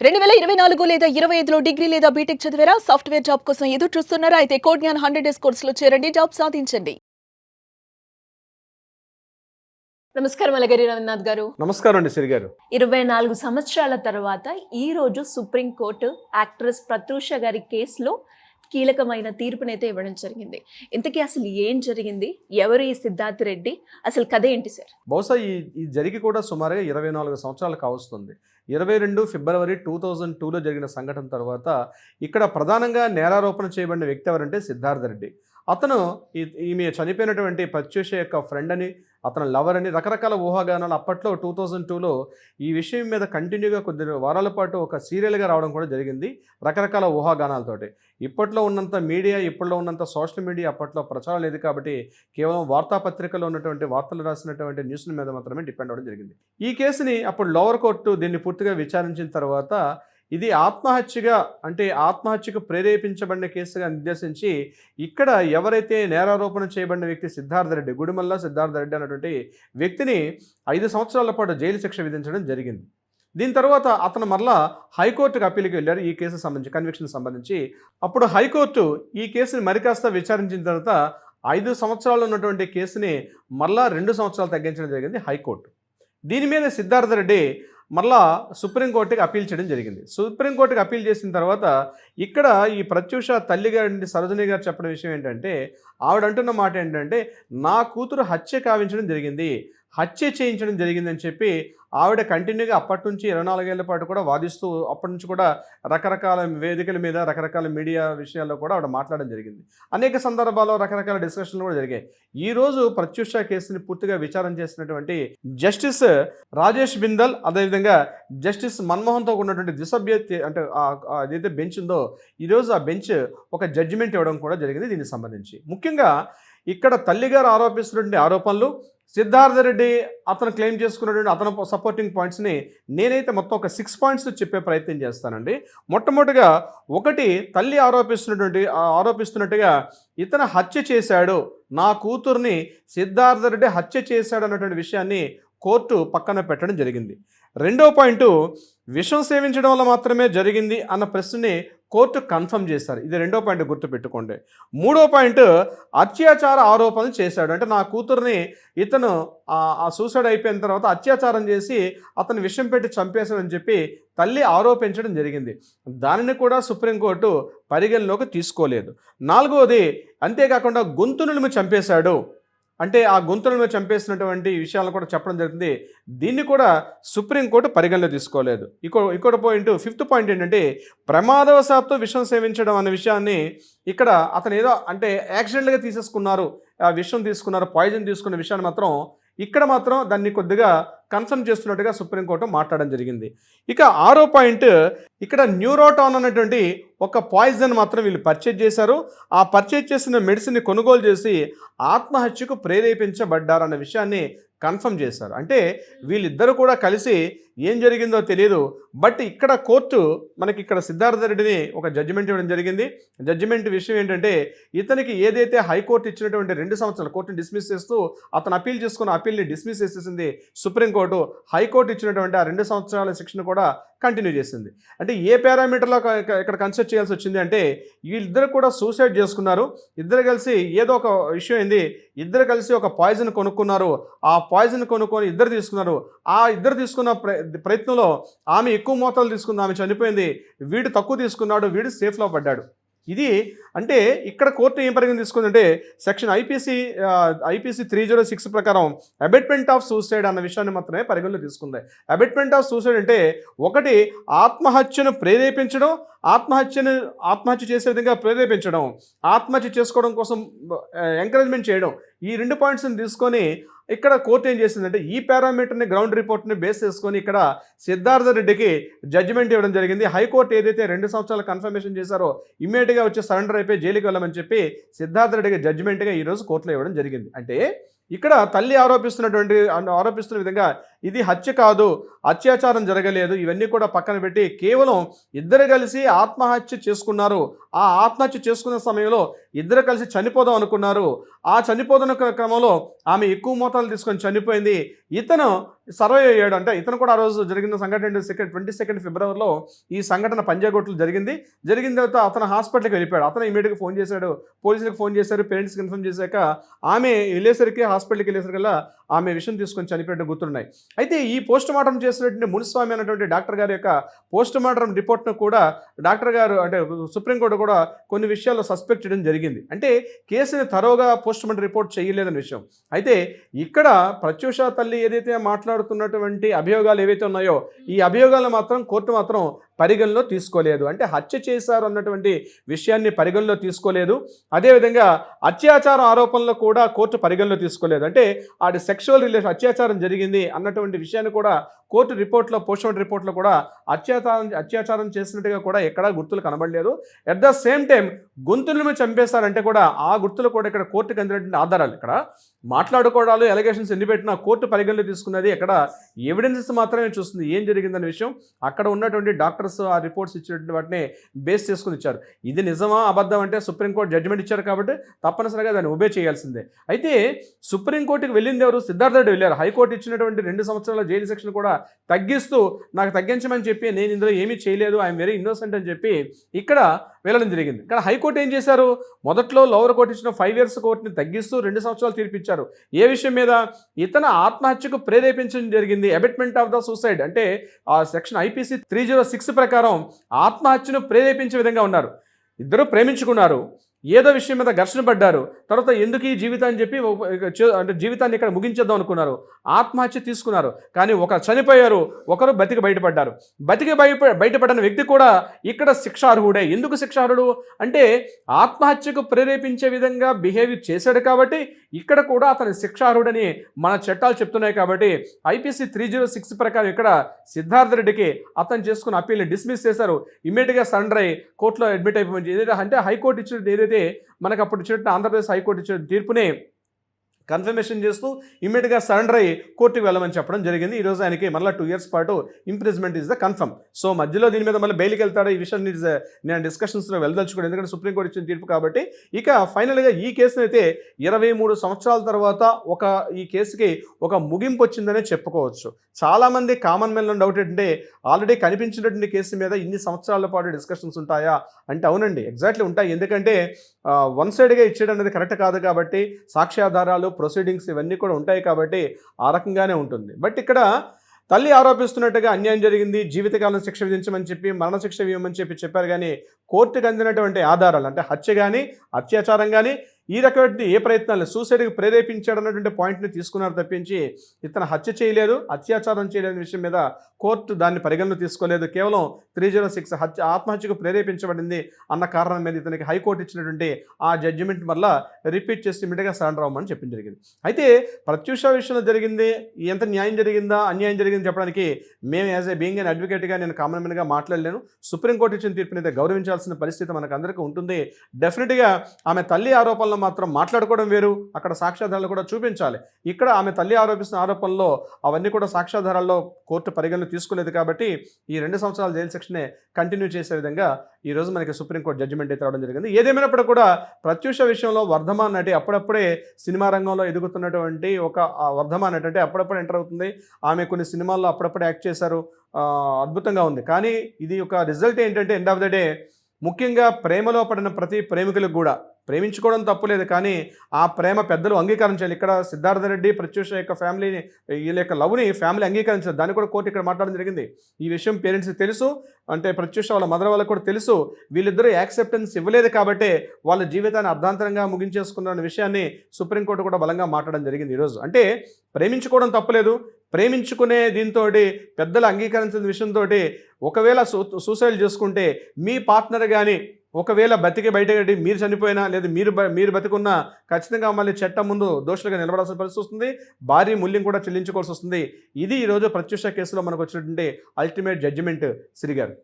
2024 లేదా 25లో డిగ్రీ లేదా బీటెక్ చదివారా? సాఫ్ట్‌వేర్ జాబ్ కోసం ఎదురు చూస్తున్నారా? అయితే కోడ్ జ్ఞాన్ 100 డేస్ కోర్సులో చేరండి, జాబ్ సాధించండి. నమస్కారం అలగరి రవినాథ్ గారు. నమస్కారం అండి సిరి గారు. 24 సంవత్సరాల తర్వాత ఈ రోజు సుప్రీం కోర్టు యాక్ట్రెస్ ప్రత్యూష గారి కేసులో కీలకమైన తీర్పునైతే ఇవ్వడం జరిగింది. ఇంతకీ అసలు ఏం జరిగింది? ఎవరు ఈ సిద్ధార్థ్ రెడ్డి? అసలు కథ ఏంటి సార్? బహుశా ఈ జరిగి కూడా సుమారుగా 24 సంవత్సరాలు కావస్తుంది. 22 ఫిబ్రవరి 2002లో జరిగిన సంఘటన తర్వాత ఇక్కడ ప్రధానంగా నేరారోపణ చేయబడిన వ్యక్తి ఎవరంటే సిద్ధార్థ్ రెడ్డి. అతను ఈమె చనిపోయినటువంటి ప్రత్యూష యొక్క ఫ్రెండ్ అని, అతను లవర్ అని రకరకాల ఊహాగానాలు అప్పట్లో 2002లో ఈ విషయం మీద కంటిన్యూగా కొద్ది వారాల పాటు ఒక సీరియల్గా రావడం కూడా జరిగింది, రకరకాల ఊహాగానాలతోటి. ఇప్పట్లో ఉన్నంత మీడియా, ఇప్పట్లో ఉన్నంత సోషల్ మీడియా అప్పట్లో ప్రచారం లేదు కాబట్టి కేవలం వార్తాపత్రికలో ఉన్నటువంటి వార్తలు రాసినటువంటి న్యూస్ల మీద మాత్రమే డిపెండ్ అవ్వడం జరిగింది. ఈ కేసుని అప్పుడు లోవర్ కోర్టు దీన్ని పూర్తిగా విచారించిన తర్వాత ఇది ఆత్మహత్యకు ప్రేరేపించబడిన కేసుగా నిర్దేశించి ఇక్కడ ఎవరైతే నేరారోపణ చేయబడిన వ్యక్తి సిద్ధార్థ్ రెడ్డి, గుడిమల్ల సిద్ధార్థ్ రెడ్డి అన్నటువంటి వ్యక్తిని 5 సంవత్సరాల పాటు జైలు శిక్ష విధించడం జరిగింది. దీని తర్వాత అతను మరలా హైకోర్టుకు అప్పీల్కి వెళ్ళారు ఈ కేసు సంబంధించి, కన్విక్షన్ సంబంధించి. అప్పుడు హైకోర్టు ఈ కేసుని మరికాస్త విచారించిన తర్వాత 5 సంవత్సరాలు ఉన్నటువంటి కేసుని మరలా 2 సంవత్సరాలు తగ్గించడం జరిగింది హైకోర్టు. దీని మీద సిద్ధార్థ్ రెడ్డి మరలా సుప్రీంకోర్టుకి అప్పీల్ చేయడం జరిగింది. సుప్రీంకోర్టుకి అప్పీల్ చేసిన తర్వాత ఇక్కడ ఈ ప్రత్యూష తల్లి గారి సరోజిని గారు చెప్పిన విషయం ఏంటంటే, ఆవిడ అంటున్న మాట ఏంటంటే, నా కూతురు హత్య హత్య చేయించడం జరిగిందని చెప్పి ఆవిడ కంటిన్యూగా అప్పటి నుంచి 24 ఏళ్ల పాటు కూడా వాదిస్తూ, అప్పటి నుంచి కూడా రకరకాల వేదికల మీద రకరకాల మీడియా విషయాల్లో కూడా ఆవిడ మాట్లాడడం జరిగింది. అనేక సందర్భాల్లో రకరకాల డిస్కషన్లు కూడా జరిగాయి. ఈరోజు ప్రత్యూష కేసుని పూర్తిగా విచారణ చేసినటువంటి జస్టిస్ రాజేష్ బిందల్, అదేవిధంగా జస్టిస్ మన్మోహన్తో ఉన్నటువంటి ద్విసభ్య అంటే ఏదైతే బెంచ్ ఉందో ఈరోజు ఆ బెంచ్ ఒక జడ్జిమెంట్ ఇవ్వడం కూడా జరిగింది దీనికి సంబంధించి. ముఖ్యంగా ఇక్కడ తల్లిగారు ఆరోపిస్తున్నటువంటి ఆరోపణలు, సిద్ధార్థ రెడ్డి అతను క్లెయిమ్ చేసుకున్నటువంటి అతను సపోర్టింగ్ పాయింట్స్ని నేనైతే మొత్తం ఒక 6 పాయింట్స్ చెప్పే ప్రయత్నం చేస్తానండి. మొట్టమొదటిగా తల్లి ఆరోపిస్తున్నట్టుగా ఇతను హత్య చేశాడు, నా కూతుర్ని సిద్ధార్థ రెడ్డి హత్య చేశాడు అన్నటువంటి విషయాన్ని కోర్టు పక్కన పెట్టడం జరిగింది. రెండో పాయింట్, విషం సేవించడం వల్ల మాత్రమే జరిగింది అన్న ప్రశ్నని కోర్టు కన్ఫర్మ్ చేశారు. ఇది రెండో పాయింట్ గుర్తుపెట్టుకోండి. మూడో పాయింట్, అత్యాచార ఆరోపణలు చేశాడు, అంటే నా కూతుర్ని ఇతను సూసైడ్ అయిపోయిన తర్వాత అత్యాచారం చేసి అతను విషం పెట్టి చంపేశాడని చెప్పి తల్లి ఆరోపించడం జరిగింది. దానిని కూడా సుప్రీంకోర్టు పరిగణలోకి తీసుకోలేదు. నాలుగవది, అంతేకాకుండా గొంతును చంపేశాడు, అంటే ఆ గొంతులను చంపేసినటువంటి విషయాలను కూడా చెప్పడం జరిగింది. దీన్ని కూడా సుప్రీంకోర్టు పరిగణలో తీసుకోలేదు. ఇంకొక పాయింట్, 5th పాయింట్ ఏంటంటే, ప్రమాదవశాత్తు విషం సేవించడం అనే విషయాన్ని ఇక్కడ అతను ఏదో అంటే యాక్సిడెంట్గా తీసేసుకున్నారు, ఆ విషం తీసుకున్నారు, పాయిజన్ తీసుకున్న విషయాన్ని మాత్రం దాన్ని కొద్దిగా కన్ఫర్మ్ చేస్తున్నట్టుగా సుప్రీంకోర్టు మాట్లాడడం జరిగింది. ఇక 6వ పాయింట్, ఇక్కడ న్యూరోటాన్ అన్నటువంటి ఒక పాయిజన్ మాత్రం వీళ్ళు పర్చేజ్ చేశారు. ఆ పర్చేజ్ చేసిన మెడిసిన్ని కొనుగోలు చేసి ఆత్మహత్యకు ప్రేరేపించబడ్డారన్న విషయాన్ని కన్ఫర్మ్ చేశారు. అంటే వీళ్ళిద్దరూ కూడా కలిసి ఏం జరిగిందో తెలియదు. బట్ ఇక్కడ కోర్టు మనకి ఇక్కడ సిద్ధార్థ రెడ్డిని ఒక జడ్జిమెంట్ ఇవ్వడం జరిగింది. జడ్జిమెంట్ విషయం ఏంటంటే, ఇతనికి ఏదైతే హైకోర్టు ఇచ్చినటువంటి 2 సంవత్సరాలు కోర్టుని డిస్మిస్ చేస్తూ అతను అప్పీల్ చేసుకున్న అప్పీల్ని డిస్మిస్ చేసేసింది సుప్రీంకోర్టు. హైకోర్టు ఇచ్చినటువంటి ఆ 2 సంవత్సరాల శిక్షను కూడా కంటిన్యూ చేసింది. అంటే ఏ పారామీటర్లో ఇక్కడ కన్సిడర్ చేయాల్సి వచ్చింది అంటే, వీళ్ళిద్దరు కూడా సూసైడ్ చేసుకున్నారు, ఇద్దరు కలిసి ఏదో ఒక విషయం ఏంది, ఇద్దరు కలిసి ఒక పాయిజన్ కొనుక్కున్నారు, ఆ పాయిజన్ కొనుక్కొని ఇద్దరు తీసుకున్నారు. ఆ ఇద్దరు తీసుకున్న ప్రయత్నంలో ఆమె ఎక్కువ మోతాదులు తీసుకుంది, ఆమె చనిపోయింది, వీడు తక్కువ తీసుకున్నాడు, వీడు సేఫ్లో పడ్డాడు. ఇది అంటే ఇక్కడ కోర్టు ఏం పరిగణ తీసుకుందంటే, సెక్షన్ ఐపీసీ 306 ప్రకారం అబెట్మెంట్ ఆఫ్ సూసైడ్ అన్న విషయాన్ని మాత్రమే పరిగణలో తీసుకుంది. అబెట్మెంట్ ఆఫ్ సూసైడ్ అంటే, ఒకటి ఆత్మహత్యను ప్రేరేపించడం, ఆత్మహత్య చేసే విధంగా ప్రేరేపించడం, ఆత్మహత్య చేసుకోవడం కోసం ఎంకరేజ్మెంట్ చేయడం. ఈ 2 పాయింట్స్ని తీసుకొని ఇక్కడ కోర్టు ఏం చేసిందంటే, ఈ పారామీటర్ని గ్రౌండ్ రిపోర్ట్ని బేస్ చేసుకొని ఇక్కడ సిద్ధార్థ రెడ్డికి జడ్జిమెంట్ ఇవ్వడం జరిగింది. హైకోర్టు ఏదైతే 2 సంవత్సరాలు కన్ఫర్మేషన్ చేశారో ఇమ్మీడియట్గా వచ్చి సరెండర్ అయిపోయి జైలుకి వెళ్ళమని చెప్పి సిద్ధార్థ రెడ్డికి జడ్జిమెంట్గా ఈరోజు కోర్టులో ఇవ్వడం జరిగింది. అంటే ఇక్కడ తల్లి ఆరోపిస్తున్న విధంగా ఇది హత్య కాదు, అత్యాచారం జరగలేదు, ఇవన్నీ కూడా పక్కన పెట్టి కేవలం ఇద్దరు కలిసి ఆత్మహత్య చేసుకున్నారు. ఆ ఆత్మహత్య చేసుకున్న సమయంలో ఇద్దరు కలిసి చనిపోదాం అనుకున్నారు. ఆ చనిపోతున్న క్రమంలో ఆమె ఎక్కువ మోతాదులు తీసుకొని చనిపోయింది. ఇతను సర్వైవ్ అయ్యాడు. అంటే ఇతను కూడా ఆ రోజు జరిగిన సంఘటన 22 ఫిబ్రవరిలో ఈ సంఘటన పంజాగుట్టలో జరిగింది. జరిగిన తర్వాత అతను హాస్పిటల్కి వెళ్ళిపోయాడు. అతను ఇమీడియట్గా ఫోన్ చేశాడు, పోలీసులకు ఫోన్ చేశారు. పేరెంట్స్కి ఇన్ఫార్మ్ చేశాక ఆమె వెళ్ళేసరికి హాస్పిటల్కి వెళ్ళేసరికల్లా ఆమె విషయం తీసుకొని చనిపోయినట్టు గుర్తున్నాయి. అయితే ఈ పోస్ట్ మార్టం చేసినటువంటి మునిస్వామి అనేటువంటి డాక్టర్ గారి యొక్క పోస్ట్ మార్టం రిపోర్ట్ను కూడా డాక్టర్ గారు అంటే సుప్రీంకోర్టు కూడా కొన్ని విషయాల్లో సస్పెక్ట్ చేయడం జరిగింది. అంటే కేసుని తరోగా పోస్ట్ మార్టం రిపోర్ట్ చేయలేదనే విషయం. అయితే ఇక్కడ ప్రత్యూష తల్లి ఏదైతే మాట్లాడుతున్నటువంటి అభియోగాలు ఏవైతే ఉన్నాయో ఈ అభియోగాలు మాత్రం కోర్టు మాత్రం పరిగణలో తీసుకోలేదు. అంటే హత్య చేశారు అన్నటువంటి విషయాన్ని పరిగణలో తీసుకోలేదు. అదేవిధంగా అత్యాచార ఆరోపణలు కూడా కోర్టు పరిగణలో తీసుకోలేదు. అంటే అది సెక్షువల్ రిలేషన్ అత్యాచారం జరిగింది అన్నటువంటి విషయాన్ని కూడా కోర్టు రిపోర్ట్లో పోస్ట్మార్టం రిపోర్ట్లో కూడా అత్యాచారం చేసినట్టుగా కూడా ఎక్కడా గుర్తులు కనబడలేదు. అట్ ద సేమ్ టైం గొంతులను చంపేశారంటే కూడా ఆ గుర్తులు కూడా ఇక్కడ కోర్టుకు అందినటువంటి ఆధారాలు. ఇక్కడ మాట్లాడుకోవడాలు ఎలిగేషన్స్ ఎన్ని పెట్టినా కోర్టు పరిగణలో తీసుకున్నది ఎక్కడ ఎవిడెన్సెస్ మాత్రమే చూస్తుంది ఏం జరిగిందనే విషయం. అక్కడ ఉన్నటువంటి డాక్టర్స్ ఆ రిపోర్ట్స్ ఇచ్చినటువంటి వాటిని బేస్ చేసుకుని ఇచ్చారు. ఇది నిజమా అబద్ధం అంటే సుప్రీంకోర్టు జడ్జిమెంట్ ఇచ్చారు కాబట్టి తప్పనిసరిగా దాన్ని ఒబే చేయాల్సిందే. అయితే సుప్రీంకోర్టుకి వెళ్ళింది ఎవరు? సిద్ధార్థ రెడ్డి వెళ్ళారు. హైకోర్టు ఇచ్చినటువంటి 2 సంవత్సరాల జైలు శిక్షను కూడా తగ్గిస్తూ నాకు తగ్గించమని చెప్పి నేను ఇందులో ఏమీ చేయలేదు, ఐఎమ్ వెరీ ఇన్నోసెంట్ అని చెప్పి ఇక్కడ వెళ్ళడం జరిగింది. ఇక్కడ హైకోర్టు ఏం చేశారు? మొదట్లో లోవర్ కోర్టు ఇచ్చిన 5 years కోర్టుని తగ్గిస్తూ 2 సంవత్సరాలు తీర్పిచ్చారు. ఏ విషయం మీద? ఇతను ఆత్మహత్యకు ప్రేరేపించడం జరిగింది. అబెట్మెంట్ ఆఫ్ ద సూసైడ్ అంటే ఆ సెక్షన్ IPC 306 ప్రకారం ఆత్మహత్యను ప్రేరేపించే విధంగా ఉన్నారు. ఇద్దరు ప్రేమించుకున్నారు, ఏదో విషయం మీద ఘర్షణ పడ్డారు, తర్వాత ఎందుకు ఈ జీవితాన్ని చెప్పి అంటే జీవితాన్ని ఇక్కడ ముగించేద్దాం అనుకున్నారు, ఆత్మహత్య తీసుకున్నారు. కానీ ఒకరు చనిపోయారు, ఒకరు బతికి బయటపడ్డారు. బయటపడిన వ్యక్తి కూడా ఇక్కడ శిక్షార్హుడే. ఎందుకు శిక్షార్హుడు అంటే ఆత్మహత్యకు ప్రేరేపించే విధంగా బిహేవ్ చేశాడు కాబట్టి ఇక్కడ కూడా అతని శిక్షార్హుడని మన చట్టాలు చెప్తున్నాయి. కాబట్టి IPC 306 ప్రకారం ఇక్కడ సిద్ధార్థ రెడ్డికి అతను చేసుకున్న అప్పీల్ని డిస్మిస్ చేశారు. ఇమ్మీడియట్గా సరెండర్ అయ్యి కోర్టులో అడ్మిట్ అయిపోయింది. ఏదైతే అంటే హైకోర్టు ఇచ్చిన ఏదైతే మనకు అప్పుడు ఇచ్చినట్టు ఆంధ్రప్రదేశ్ హైకోర్టు ఇచ్చిన తీర్పుని కన్ఫర్మేషన్ చేస్తూ ఇమ్మీడియట్గా సరెండర్ అయ్యి కోర్టుకు వెళ్ళమని చెప్పడం జరిగింది. ఈరోజు ఆయనకి మళ్ళీ 2 years పాటు imprisonment is the confirm. So మధ్యలో దీని మీద మళ్ళీ బెయిల్కి వెళ్తాడు, ఈ విషయాన్ని నేను డిస్కషన్స్లో వెళ్ళదలుచుకోండి, ఎందుకంటే సుప్రీంకోర్టు ఇచ్చిన తీర్పు కాబట్టి. ఇక ఫైనల్గా ఈ కేసును అయితే 23 సంవత్సరాల తర్వాత ఈ కేసుకి ఒక ముగింపు వచ్చిందనే చెప్పుకోవచ్చు. చాలామంది కామన్ మ్యాన్లో డౌట్ ఏంటంటే ఆల్రెడీ కనిపించినటువంటి కేసు మీద ఇన్ని సంవత్సరాల పాటు డిస్కషన్స్ ఉంటాయా అంటే అవునండి, ఎగ్జాక్ట్లీ ఉంటాయి. ఎందుకంటే వన్ సైడ్గా ఇచ్చేయడం అనేది కరెక్ట్ కాదు కాబట్టి సాక్ష్యాధారాలు ప్రొసీడింగ్స్ ఇవన్నీ కూడా ఉంటాయి కాబట్టి ఆ రకంగానే ఉంటుంది. బట్ ఇక్కడ తల్లి ఆరోపిస్తున్నట్టుగా అన్యాయం జరిగింది, జీవితకాలం శిక్ష విధించమని చెప్పి మరణశిక్ష ఇవ్వమని చెప్పారు. కానీ కోర్టుకు అందినటువంటి ఆధారాలు అంటే హత్య కానీ అత్యాచారం కానీ ఈ రకమైన ఏ ప్రయత్నాలు సూసైడ్కి ప్రేరేపించాడన్నటువంటి పాయింట్ని తీసుకున్నారు తప్పించి ఇతను హత్య చేయలేదు, అత్యాచారం చేయలేని విషయం మీద కోర్టు దాన్ని పరిగణన తీసుకోలేదు. కేవలం 306 ఆత్మహత్యకు ప్రేరేపించబడింది అన్న కారణం మీద ఇతనికి హైకోర్టు ఇచ్చినటువంటి ఆ జడ్జిమెంట్ వల్ల రిపీట్ చేసి ఇమ్మీడియట్గా సరెండర్ అవ్వమని చెప్పడం జరిగింది. అయితే ప్రత్యూష విషయంలో జరిగింది ఎంత న్యాయం జరిగిందా అన్యాయం జరిగింది చెప్పడానికి మేము యాజ్ ఏ బీయింగ్ అన్ అడ్వకేట్గా నేను కామన్ మ్యాన్గా మాట్లాడలేను. సుప్రీంకోర్టు ఇచ్చిన తీర్పుని అయితే గౌరవించాల్సిన పరిస్థితి మనకు అందరికీ ఉంటుంది. డెఫినెట్గా ఆమె తల్లి ఆరోపణలు మాత్రం మాట్లాడుకోవడం వేరు, అక్కడ సాక్ష్యాధారాలు కూడా చూపించాలి. ఇక్కడ ఆమె తల్లి ఆరోపిస్తున్న ఆరోపణలో అవన్నీ కూడా సాక్ష్యాధారాల్లో కోర్టు పరిగణన తీసుకోలేదు కాబట్టి ఈ 2 సంవత్సరాల జైలు శిక్షనే కంటిన్యూ చేసే విధంగా ఈరోజు మనకి సుప్రీంకోర్టు జడ్జిమెంట్ అయితే రావడం జరిగింది. ఏదేమైనప్పుడు కూడా ప్రత్యూష విషయంలో వర్ధమాన్ నటి అప్పుడప్పుడే సినిమా రంగంలో ఎదుగుతున్నటువంటి ఒక వర్ధమాన్ నటి అంటే అప్పుడప్పుడు ఎంటర్ అవుతుంది. ఆమె కొన్ని సినిమాల్లో అప్పుడప్పుడు యాక్ట్ చేశారు, అద్భుతంగా ఉంది. కానీ ఇది ఒక రిజల్ట్ ఏంటంటే ఎండ్ ఆఫ్ ద డే ముఖ్యంగా ప్రేమలో పడిన ప్రతి ప్రేమికులకు కూడా ప్రేమించుకోవడం తప్పులేదు, కానీ ఆ ప్రేమ పెద్దలు అంగీకరించాలి. ఇక్కడ సిద్ధార్థ రెడ్డి ప్రత్యూష యొక్క ఫ్యామిలీని వీళ్ళ యొక్క లవ్ని ఫ్యామిలీ అంగీకరించాలి. దాన్ని కూడా కోర్టు ఇక్కడ మాట్లాడడం జరిగింది. ఈ విషయం పేరెంట్స్కి తెలుసు, అంటే ప్రత్యూష వాళ్ళ మదర్ వాళ్ళకి కూడా తెలుసు. వీళ్ళిద్దరూ యాక్సెప్టెన్స్ ఇవ్వలేదు కాబట్టే వాళ్ళ జీవితాన్ని అర్ధాంతరంగా ముగించేసుకున్న విషయాన్ని సుప్రీంకోర్టు కూడా బలంగా మాట్లాడడం జరిగింది ఈరోజు. అంటే ప్రేమించుకోవడం తప్పులేదు, ప్రేమించుకునే దీంతో పెద్దలు అంగీకరించిన విషయంతో ఒకవేళ సూసైడ్ చేసుకుంటే మీ పార్ట్నర్ కానీ ఒకవేళ బతికి బయటగట్టి మీరు చనిపోయినా లేదా మీరు బతికున్నా ఖచ్చితంగా మళ్ళీ చట్టం ముందు దోషులుగా నిలబడాల్సిన పరిస్థితి వస్తుంది, భారీ మూల్యం కూడా చెల్లించుకోవాల్సి వస్తుంది. ఇది ఈరోజు ప్రత్యూష కేసులో మనకు వచ్చినటువంటి అల్టిమేట్ జడ్జిమెంట్ శ్రీ గారు.